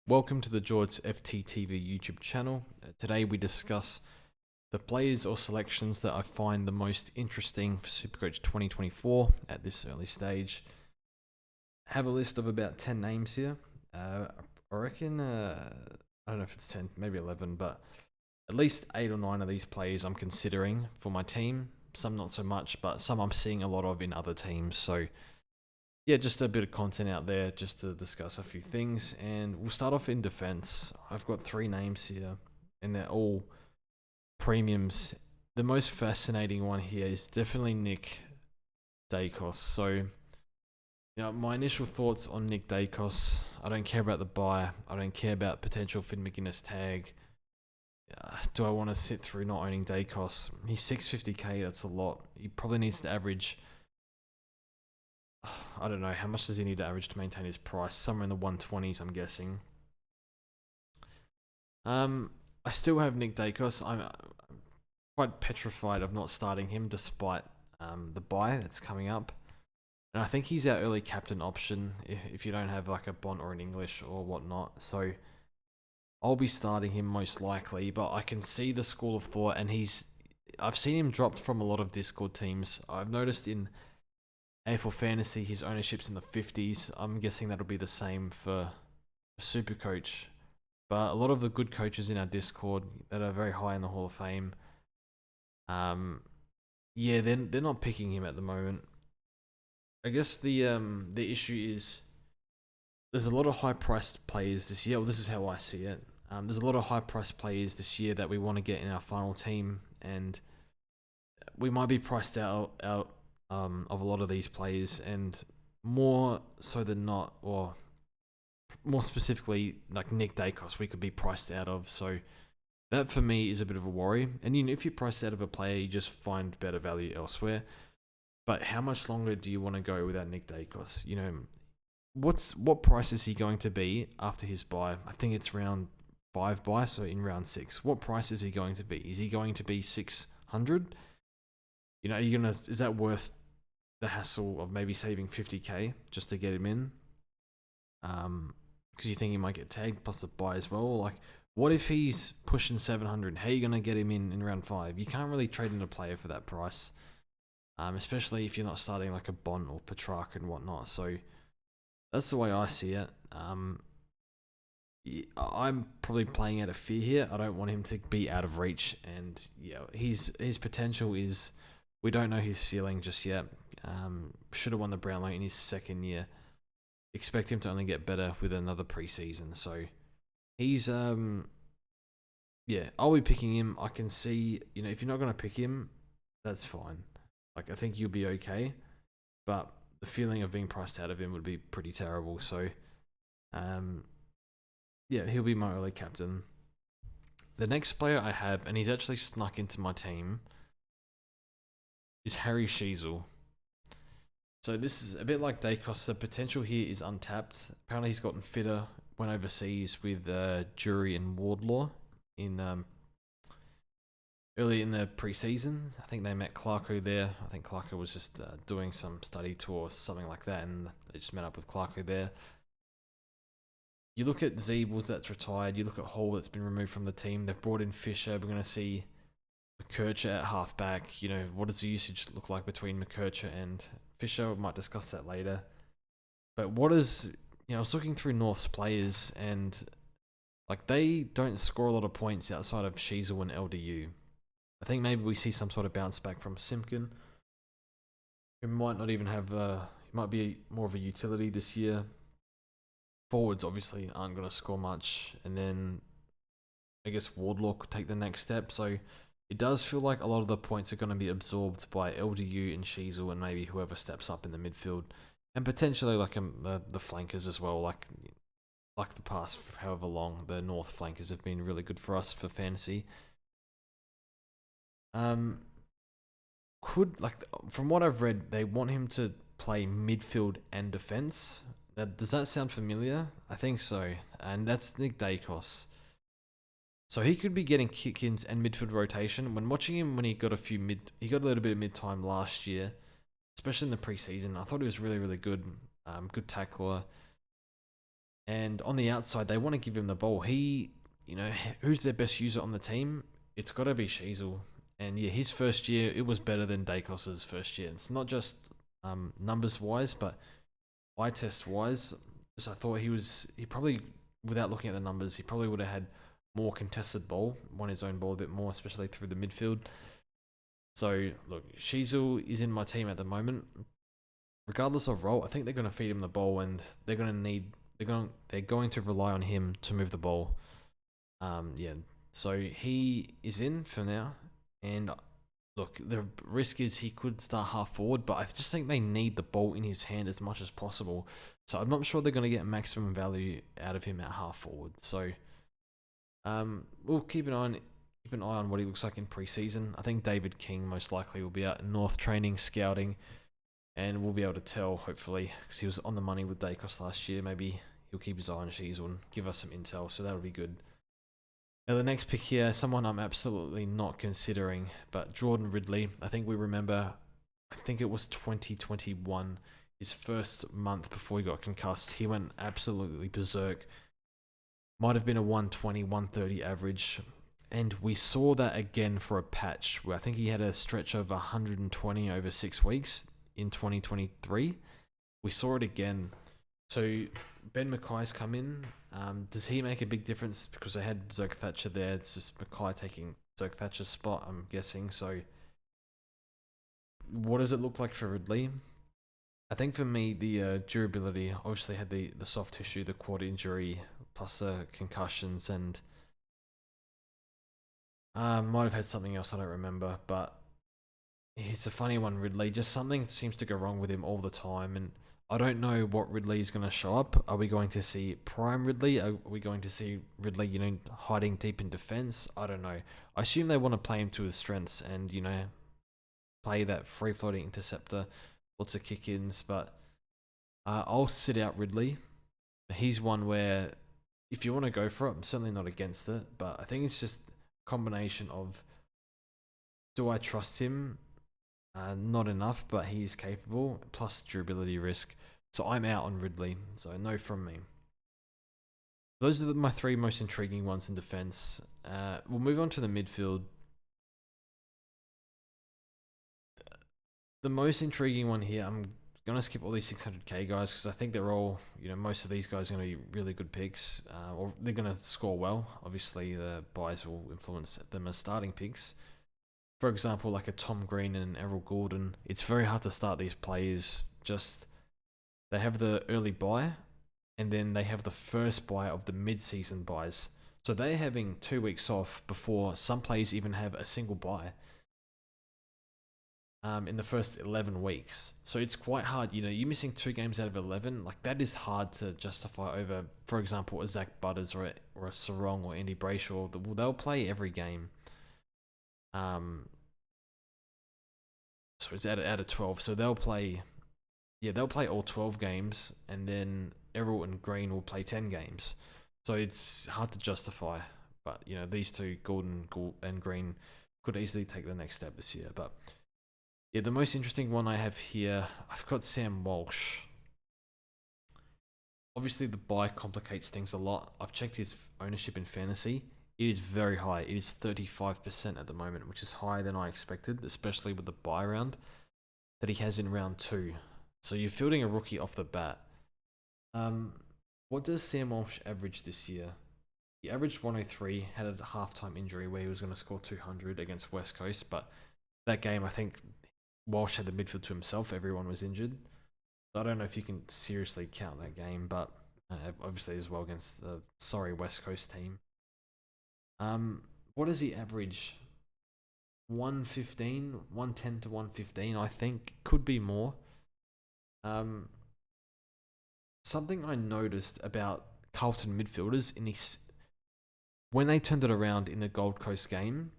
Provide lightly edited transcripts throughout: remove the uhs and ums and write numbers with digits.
Welcome to the George FTTV YouTube channel. Today we discuss the players or selections that I find the most interesting for SuperCoach 2024 at this early stage. I have a list of about 10 names here. I reckon, I don't know if it's 10, maybe 11, but at least 8 or 9 of these players I'm considering for my team. Some not so much, but some I'm seeing a lot of in other teams. So yeah, just a bit of content out there just to discuss a few things. And we'll start off in defense. I've got 3 names here, and they're all premiums. The most fascinating one here is definitely Nick Daicos. So, my initial thoughts on Nick Daicos, I don't care about the buy. I don't care about potential Finn McGuinness tag. Do I want to sit through not owning Daicos? He's 650k, that's a lot. He probably needs to average, I don't know, how much does he need to average to maintain his price? Somewhere in the 120s, I'm guessing. I still have Nick Daicos. I'm quite petrified of not starting him despite the buy that's coming up. And I think he's our early captain option if you don't have like a Bont or an English or whatnot. So I'll be starting him most likely, but I can see the school of thought, and I've seen him dropped from a lot of Discord teams. I've noticed in AFL Fantasy, his ownership's in the 50s. I'm guessing that'll be the same for SuperCoach. But a lot of the good coaches in our Discord that are very high in the Hall of Fame, yeah, they're not picking him at the moment. I guess the issue is there's a lot of high-priced players this year. Well, this is how I see it. There's a lot of high-priced players this year that we want to get in our final team, and we might be priced out of a lot of these players, and more so than not, or more specifically, like Nick Daicos, we could be priced out of. So that for me is a bit of a worry. And if you're priced out of a player, you just find better value elsewhere. But how much longer do you want to go without Nick Daicos? What price is he going to be after his buy? I think it's round 5 buy, so in round 6. What price is he going to be? Is he going to be 600? Is that worth the hassle of maybe saving 50k just to get him in? Because you think he might get tagged plus the buy as well. Like, what if he's pushing 700? How are you going to get him in round 5? You can't really trade in a player for that price, especially if you're not starting like a Bont or Petrarca and whatnot. So that's the way I see it. I'm probably playing out of fear here. I don't want him to be out of reach, and his potential is, we don't know his ceiling just yet. Should have won the Brownlow in his 2nd year. Expect him to only get better with another preseason. So he's I'll be picking him. I can see, if you're not going to pick him, that's fine. Like, I think you'll be okay, but the feeling of being priced out of him would be pretty terrible. So he'll be my early captain. The next player I have, and he's actually snuck into my team, is Harry Sheel. So this is a bit like Daicos. The potential here is untapped. Apparently he's gotten fitter, went overseas with Jury and Wardlaw in early in the preseason. I think they met Clarko there. I think Clarko was just doing some study tour or something like that, and they just met up with Clarko there. You look at Zeebles that's retired. You look at Hall that's been removed from the team. They've brought in Fisher. We're going to see McCrae at halfback. What does the usage look like between McCrae and Fisher? We might discuss that later. But I was looking through North's players, and like, they don't score a lot of points outside of Sheel and LDU. I think maybe we see some sort of bounce back from Simpkin, who might not even have he might be more of a utility this year. Forwards obviously aren't going to score much, and then I guess Wardlaw could take the next step. So it does feel like a lot of the points are going to be absorbed by LDU and Sheel and maybe whoever steps up in the midfield, and potentially like the flankers as well. Like the past however long, the North flankers have been really good for us for fantasy. From what I've read, they want him to play midfield and defense. Does that sound familiar? I think so, and that's Nick Daicos. So he could be getting kick-ins and midfield rotation. When watching him, when he got a little bit of mid-time last year, especially in the preseason, I thought he was really, really good. Good tackler. And on the outside, they want to give him the ball. Who's their best user on the team? It's got to be Sheel. And yeah, his first year, it was better than Deos's first year. It's not just numbers-wise, but eye test-wise. So I thought he probably, without looking at the numbers, he probably would have had more contested ball, won his own ball a bit more, especially through the midfield. So look, Sheel is in my team at the moment. Regardless of role, I think they're going to feed him the ball, and they're going to rely on him to move the ball. So he is in for now, and look, the risk is he could start half forward, but I just think they need the ball in his hand as much as possible. So I'm not sure they're going to get maximum value out of him at half forward. So we'll keep an eye on what he looks like in preseason. I think David King most likely will be out in North training, scouting, and we'll be able to tell, hopefully, because he was on the money with Deos last year. Maybe he'll keep his eye on Sheel and give us some intel, so that'll be good. Now, the next pick here, someone I'm absolutely not considering, but Jordan Ridley. I think it was 2021, his first month before he got concussed. He went absolutely berserk. Might have been a 120, 130 average. And we saw that again for a patch, where I think he had a stretch of 120 over 6 weeks in 2023. We saw it again. So Ben McCrae's come in. Does he make a big difference? Because they had Zack Fisher there. It's just McCrae taking Zack Fisher's spot, I'm guessing. So what does it look like for Ridley? I think for me, the durability, obviously had the soft tissue, the quad injury, plus the concussions, and might have had something else, I don't remember, but it's a funny one, Ridley. Just something seems to go wrong with him all the time, and I don't know what Ridley is going to show up. Are we going to see prime Ridley? Are we going to see Ridley, hiding deep in defense? I don't know. I assume they want to play him to his strengths and, play that free-floating interceptor, lots of kick-ins, but I'll sit out Ridley. He's one where, if you want to go for it, I'm certainly not against it, but I think it's just a combination of, do I trust him? Not enough, but he's capable, plus durability risk. So I'm out on Ridley, so no from me. Those are my three most intriguing ones in defense. We'll move on to the midfield. The most intriguing one here, I'm going to skip all these 600k guys, because I think they're all, most of these guys are going to be really good picks, or they're going to score well. Obviously, the buys will influence them as starting picks. For example, like a Tom Green and an Errol Gordon, it's very hard to start these players. Just, they have the early buy, and then they have the first buy of the mid-season buys. So they're having 2 weeks off before some players even have a single buy in the first 11 weeks. So it's quite hard. You're missing 2 games out of 11. Like, that is hard to justify over, for example, a Zach Butters or a Sarong or Andy Brayshaw. They'll play every game. So it's out of 12. So they'll play all 12 games, and then Errol and Green will play 10 games. So it's hard to justify. But these two, Gordon and Green, could easily take the next step this year. But yeah, the most interesting one I have here, I've got Sam Walsh. Obviously, the buy complicates things a lot. I've checked his ownership in fantasy. It is very high. It is 35% at the moment, which is higher than I expected, especially with the buy round that he has in round 2. So you're fielding a rookie off the bat. What does Sam Walsh average this year? He averaged 103, had a halftime injury where he was going to score 200 against West Coast, but that game, I think Walsh had the midfield to himself. Everyone was injured. So I don't know if you can seriously count that game, but obviously as well against the West Coast team. What does he average? 110 to 115, I think. Could be more. Something I noticed about Carlton midfielders when they turned it around in the Gold Coast game,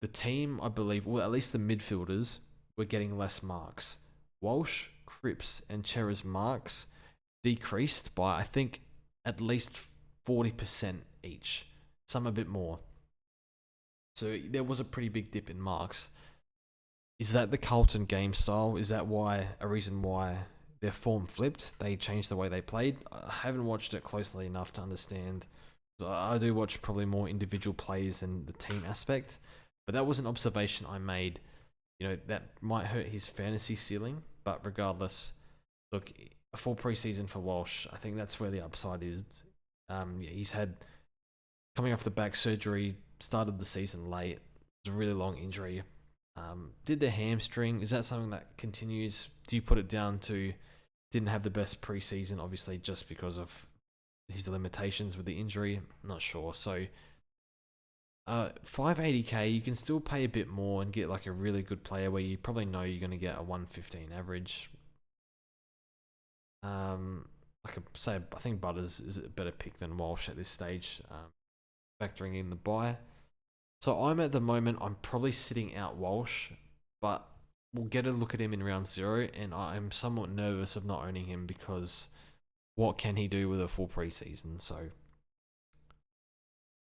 the team, I believe, well, at least the midfielders, were getting less marks. Walsh, Cripps, and Chera's marks decreased by, I think, at least 40% each. Some a bit more. So there was a pretty big dip in marks. Is that the Carlton game style? Is that a reason why their form flipped. They changed the way they played. I haven't watched it closely enough to understand. I do watch probably more individual plays than the team aspect, but that was an observation I made. That might hurt his fantasy ceiling, but regardless, look, a full preseason for Walsh. I think that's where the upside is. He's had coming off the back surgery, started the season late. It was a really long injury. Did the hamstring? Is that something that continues? Do you put it down to didn't have the best preseason, obviously, just because of his limitations with the injury? I'm not sure. So, 580k, you can still pay a bit more and get like a really good player where you probably know you're going to get a 115 average. I think Butters is a better pick than Walsh at this stage, factoring in the buy. So I'm probably sitting out Walsh, but we'll get a look at him in round 0, and I'm somewhat nervous of not owning him because what can he do with a full preseason? So,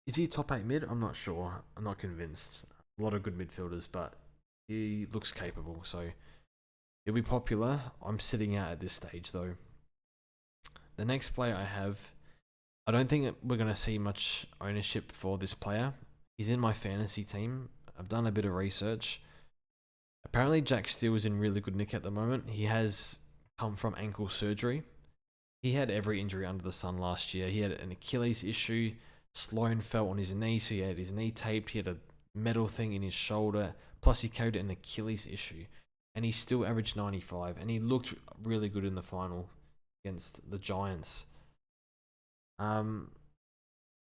is he a top 8 mid? I'm not sure. I'm not convinced. A lot of good midfielders, but he looks capable, so he'll be popular. I'm sitting out at this stage, though. The next player I have, I don't think we're going to see much ownership for this player. He's in my fantasy team. I've done a bit of research. Apparently, Jack Steele is in really good nick at the moment. He has come from ankle surgery. He had every injury under the sun last year. He had an Achilles issue. Sloan fell on his knee, so he had his knee taped. He had a metal thing in his shoulder. Plus, he carried an Achilles issue. And he still averaged 95. And he looked really good in the final against the Giants.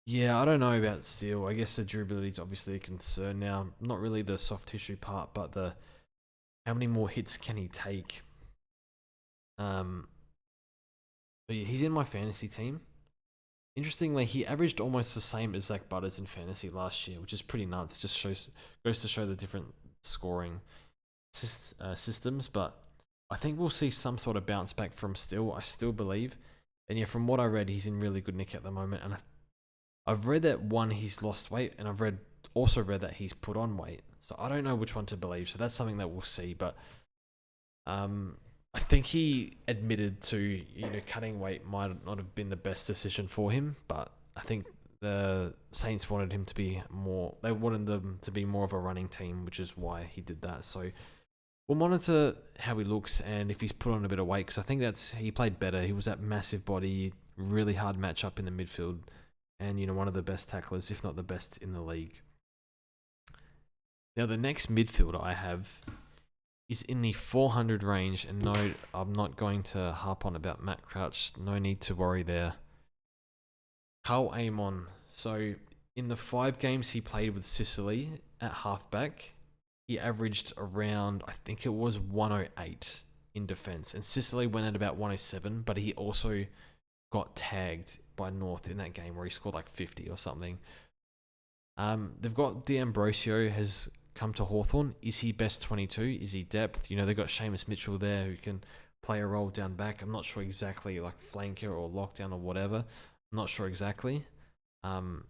Yeah, I don't know about Steele. I guess the durability is obviously a concern now. Not really the soft tissue part, but how many more hits can he take? But yeah, he's in my fantasy team. Interestingly, he averaged almost the same as Zach Butters in fantasy last year, which is pretty nuts. Just goes to show the different scoring systems. But I think we'll see some sort of bounce back from Steele. I still believe. And yeah, from what I read, he's in really good nick at the moment. And I've read that he's lost weight, and I've also read that he's put on weight. So I don't know which one to believe. So that's something that we'll see. But I think he admitted to cutting weight might not have been the best decision for him. But I think the Saints wanted him to be more. They wanted them to be more of a running team, which is why he did that. So we'll monitor how he looks and if he's put on a bit of weight, because I think he played better. He was that massive body, really hard matchup in the midfield. And, one of the best tacklers, if not the best in the league. Now, the next midfielder I have is in the 400 range. And no, I'm not going to harp on about Matt Crouch. No need to worry there. Carl Amon. So, in the 5 games he played with Sicily at halfback, he averaged around, I think it was 108 in defence. And Sicily went at about 107, but he also got tagged by North in that game where he scored like 50 or something. They've got D'Ambrosio has come to Hawthorn. Is he best 22? Is he depth? They've got Seamus Mitchell there who can play a role down back. I'm not sure exactly, like flanker or lockdown or whatever. I'm not sure exactly. But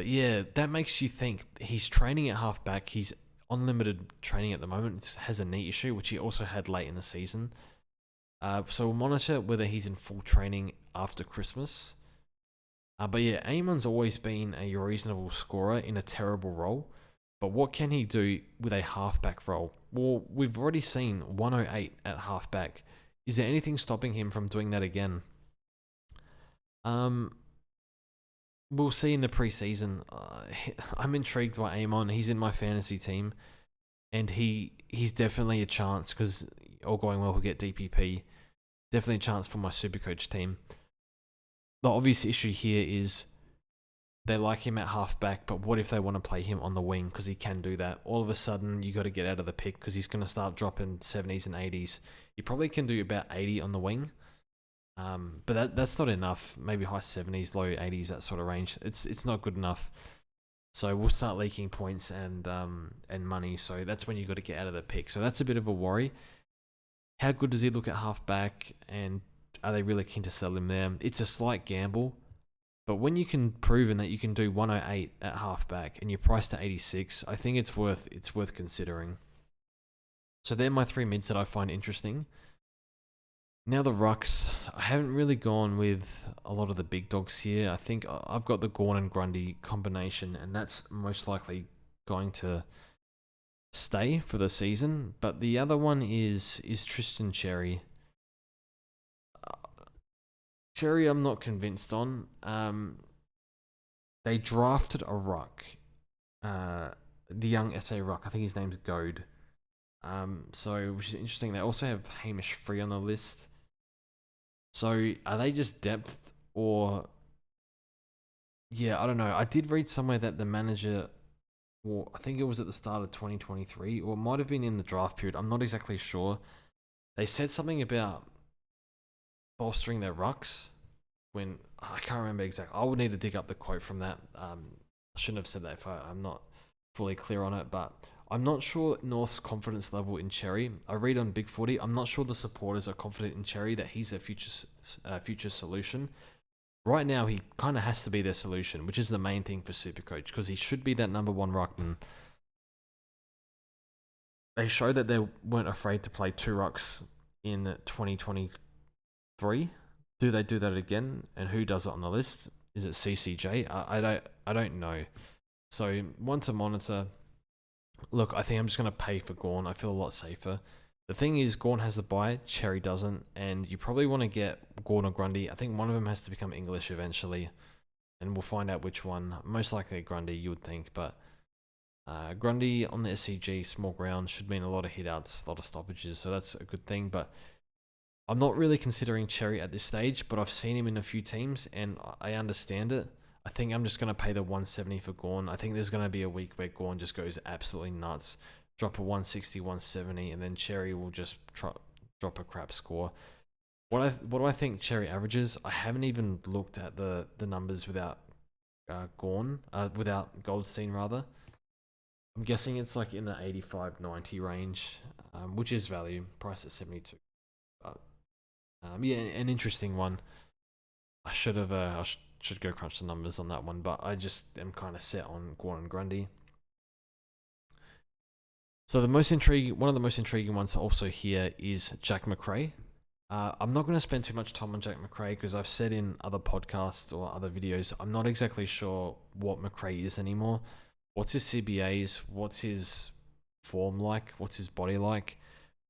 yeah, that makes you think he's training at halfback. He's on limited training at the moment. Has a knee issue, which he also had late in the season. So we'll monitor whether he's in full training after Christmas. But yeah, Amon's always been a reasonable scorer in a terrible role. But what can he do with a halfback role? Well, we've already seen 108 at halfback. Is there anything stopping him from doing that again? We'll see in the preseason. I'm intrigued by Amon. He's in my fantasy team. And he's definitely a chance because all going well, he'll get DPP. Definitely a chance for my SuperCoach team. The obvious issue here is they like him at halfback, but what if they want to play him on the wing because he can do that? All of a sudden, you got to get out of the pick because he's going to start dropping 70s and 80s. He probably can do about 80 on the wing, but that's not enough. Maybe high 70s, low 80s, that sort of range. It's not good enough. So we'll start leaking points and money. So that's when you got to get out of the pick. So that's a bit of a worry. How good does he look at halfback, and are they really keen to sell him there? It's a slight gamble, but when you can prove that you can do 108 at halfback and you're priced at 86, I think it's worth considering. So they're my 3 mids that I find interesting. Now the rucks, I haven't really gone with a lot of the big dogs here. I think I've got the Gawn and Grundy combination, and that's most likely going to stay for the season. But the other one is Tristan Cherry. Cherry, I'm not convinced on. They drafted a ruck, the young SA ruck. I think his name's Goad. So which is interesting. They also have Hamish Free on the list. So are they just depth or? Yeah, I don't know. I did read somewhere that the manager, or I think it was at the start of 2023, or it might have been in the draft period. I'm not exactly sure. They said something about bolstering their rucks when I can't remember exactly. I would need to dig up the quote from that. I shouldn't have said that if I'm not fully clear on it, but I'm not sure North's confidence level in Cherry. I read on Big Footy. I'm not sure the supporters are confident in Cherry that he's a future solution. Right now, he kind of has to be their solution, which is the main thing for SuperCoach, because he should be that number one ruckman. They showed that they weren't afraid to play two rucks in 2023. Do they do that again? And who does it on the list? Is it CCJ? I don't know. So one to monitor. Look, I think I'm just going to pay for Gawn. I feel a lot safer. The thing is, Gawn has the bye, Cherry doesn't, and you probably want to get Gawn or Grundy. I think one of them has to become English eventually, and we'll find out which one. Most likely Grundy, you would think, but Grundy on the SCG, small ground, should mean a lot of hit-outs, a lot of stoppages, so that's a good thing, but I'm not really considering Cherry at this stage, but I've seen him in a few teams, and I understand it. I think I'm just going to pay the 170 for Gawn. I think there's going to be a week where Gawn just goes absolutely nuts. Drop a 160, 170, and then Cherry will just drop a crap score. What do I think Cherry averages? I haven't even looked at the numbers without Gawn, without Goldstein rather. I'm guessing it's like in the 85, 90 range, which is value, price at 72. But yeah, an interesting one. I should have should go crunch the numbers on that one, but I just am kind of set on Gawn and Grundy. So one of the most intriguing ones also here is Jack McCrae. I'm not going to spend too much time on Jack McCrae because I've said in other podcasts or other videos, I'm not exactly sure what McCrae is anymore. What's his CBAs? What's his form like? What's his body like?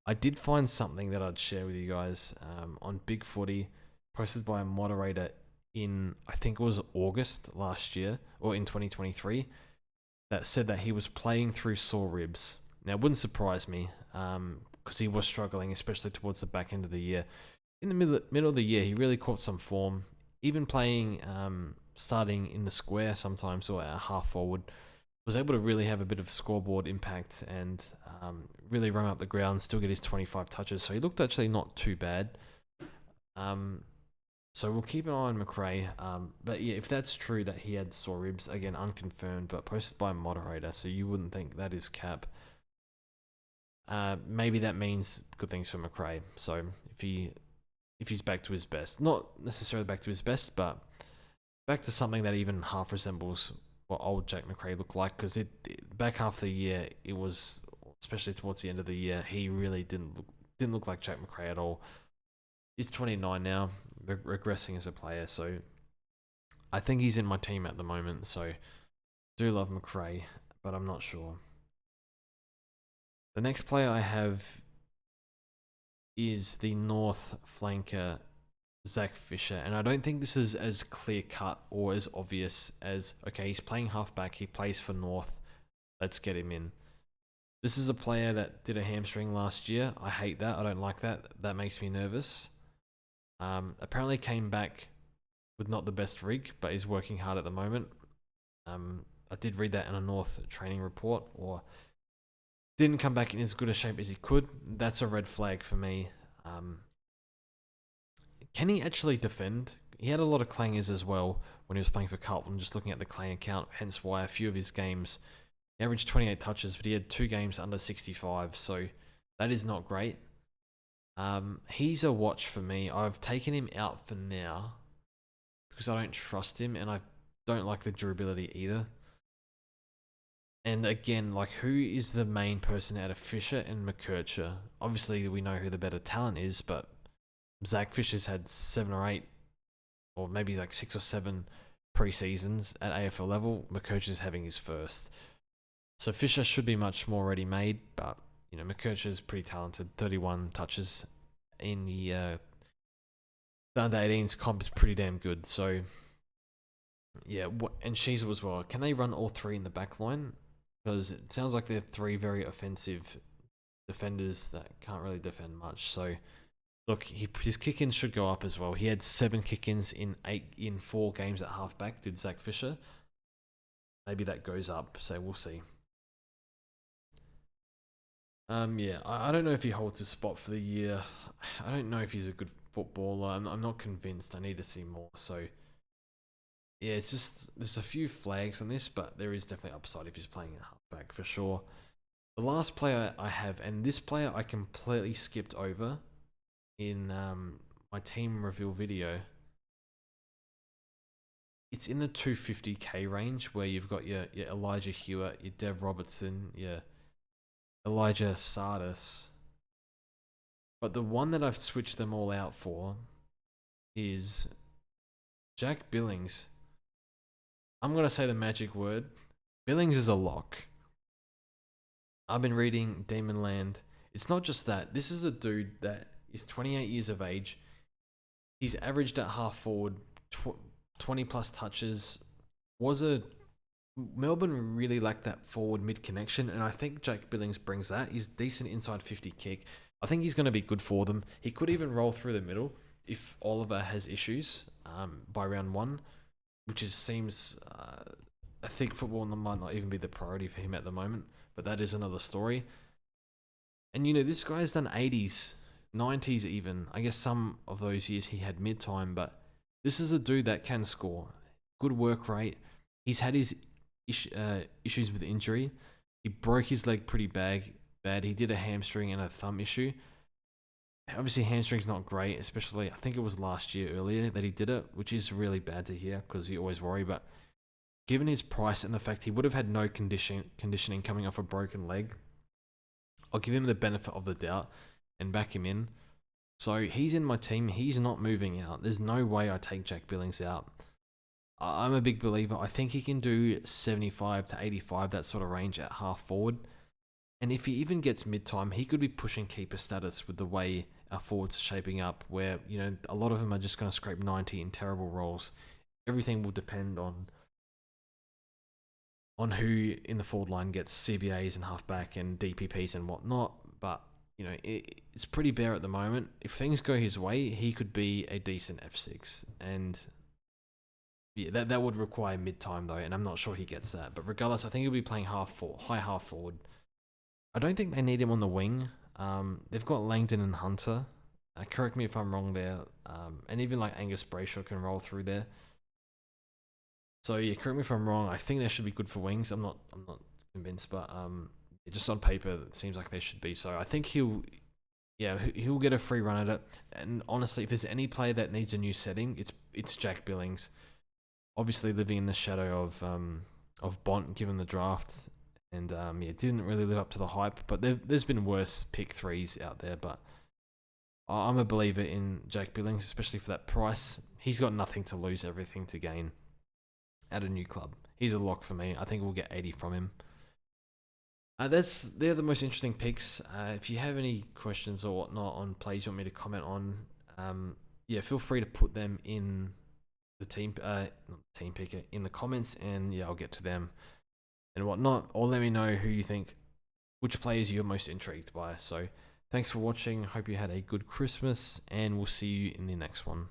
I did find something that I'd share with you guys on Big Footy, posted by a moderator in, I think it was August last year, or in 2023, that said that he was playing through sore ribs. Now, it wouldn't surprise me, because he was struggling, especially towards the back end of the year. In the middle of the year, he really caught some form, even playing, starting in the square sometimes, or at half forward, was able to really have a bit of scoreboard impact and really run up the ground, still get his 25 touches. So he looked actually not too bad. So we'll keep an eye on McCrae. But yeah, if that's true that he had sore ribs, again, unconfirmed, but posted by a moderator, so you wouldn't think that is cap. Maybe that means good things for McCrae. So if he's back to his best, not necessarily back to his best, but back to something that even half resembles what old Jack McCrae looked like, because back half of the year, it was, especially towards the end of the year, he really didn't look like Jack McCrae at all. He's 29 now, regressing as a player, so I think he's in my team at the moment, so do love McCrae, but I'm not sure. The next player I have is the North flanker, Zack Fisher, and I don't think this is as clear cut or as obvious as, okay, he's playing halfback, he plays for North, let's get him in. This is a player that did a hamstring last year. I hate that. I don't like that. That makes me nervous. Apparently came back with not the best rig, but is working hard at the moment. I did read that in a North training report, or didn't come back in as good a shape as he could. That's a red flag for me. Can he actually defend? He had a lot of clangers as well when he was playing for Carlton, just looking at the clang account, hence why a few of his games, he averaged 28 touches, but he had 2 games under 65, so that is not great. He's a watch for me. I've taken him out for now because I don't trust him, and I don't like the durability either. And again, like, who is the main person out of Fisher and McCurcher? Obviously, we know who the better talent is, but Zack Fisher's had 7 or 8, or maybe like 6 or 7 pre-seasons at AFL level. McCoach is having his first. So Fisher should be much more ready-made, but McCoach is pretty talented. 31 touches in the under-18s comp is pretty damn good. So yeah, and Sheel as well. Can they run all 3 in the back line? Because it sounds like they're 3 very offensive defenders that can't really defend much. So look, his kick-ins should go up as well. He had 7 kick-ins in 4 games at halfback, did Zack Fisher. Maybe that goes up, so we'll see. Yeah, I don't know if he holds his spot for the year. I don't know if he's a good footballer. I'm not convinced. I need to see more. So yeah, it's just there's a few flags on this, but there is definitely upside if he's playing at halfback for sure. The last player I have, and this player I completely skipped over in my team reveal video. It's in the 250k range where you've got your Elijah Hewitt, your Dev Robertson, your Elijah Sardis. But the one that I've switched them all out for is Jack Billings. I'm going to say the magic word. Billings is a lock. I've been reading Demonland. It's not just that. This is a dude that is 28 years of age. He's averaged at half forward 20 plus touches. Melbourne really lacked that forward mid connection, and I think Jack Billings brings that. He's decent inside 50 kick. I think he's going to be good for them. He could even roll through the middle if Oliver has issues by round 1, which seems I think football might not even be the priority for him at the moment, but that is another story. And this guy's done 80s, 90s even. I guess some of those years he had mid-time, but this is a dude that can score. Good work rate. He's had his issues with injury. He broke his leg pretty bad. He did a hamstring and a thumb issue. Obviously, hamstring's not great, especially I think it was last year earlier that he did it, which is really bad to hear because you always worry. But given his price and the fact he would have had no conditioning coming off a broken leg, I'll give him the benefit of the doubt and back him in. So he's in my team. He's not moving out. There's no way I take Jack Billings out. I'm a big believer. I think he can do 75 to 85, that sort of range at half forward. And if he even gets mid-time, he could be pushing keeper status with the way our forwards are shaping up, where, a lot of them are just going to scrape 90 in terrible roles. Everything will depend on who in the forward line gets CBAs and halfback and DPPs and whatnot. But, it's pretty bare at the moment. If things go his way, he could be a decent F6. And yeah, that would require mid-time though, and I'm not sure he gets that. But regardless, I think he'll be playing high half forward. I don't think they need him on the wing. They've got Langdon and Hunter. Correct me if I'm wrong there. And even like Angus Brayshaw can roll through there. So yeah, correct me if I'm wrong. I think they should be good for wings. I'm not convinced, but just on paper, it seems like they should be. So I think he'll get a free run at it. And honestly, if there's any player that needs a new setting, it's Jack Billings. Obviously, living in the shadow of Bont, given the draft. And didn't really live up to the hype, but there's been worse pick 3s out there. But I'm a believer in Jack Billings, especially for that price. He's got nothing to lose, everything to gain at a new club. He's a lock for me. I think we'll get 80 from him. They're the most interesting picks. If you have any questions or whatnot on plays you want me to comment on, feel free to put them in the team picker in the comments, and I'll get to them and whatnot, or let me know who you think, which players you're most intrigued by. So thanks for watching. Hope you had a good Christmas, and we'll see you in the next one.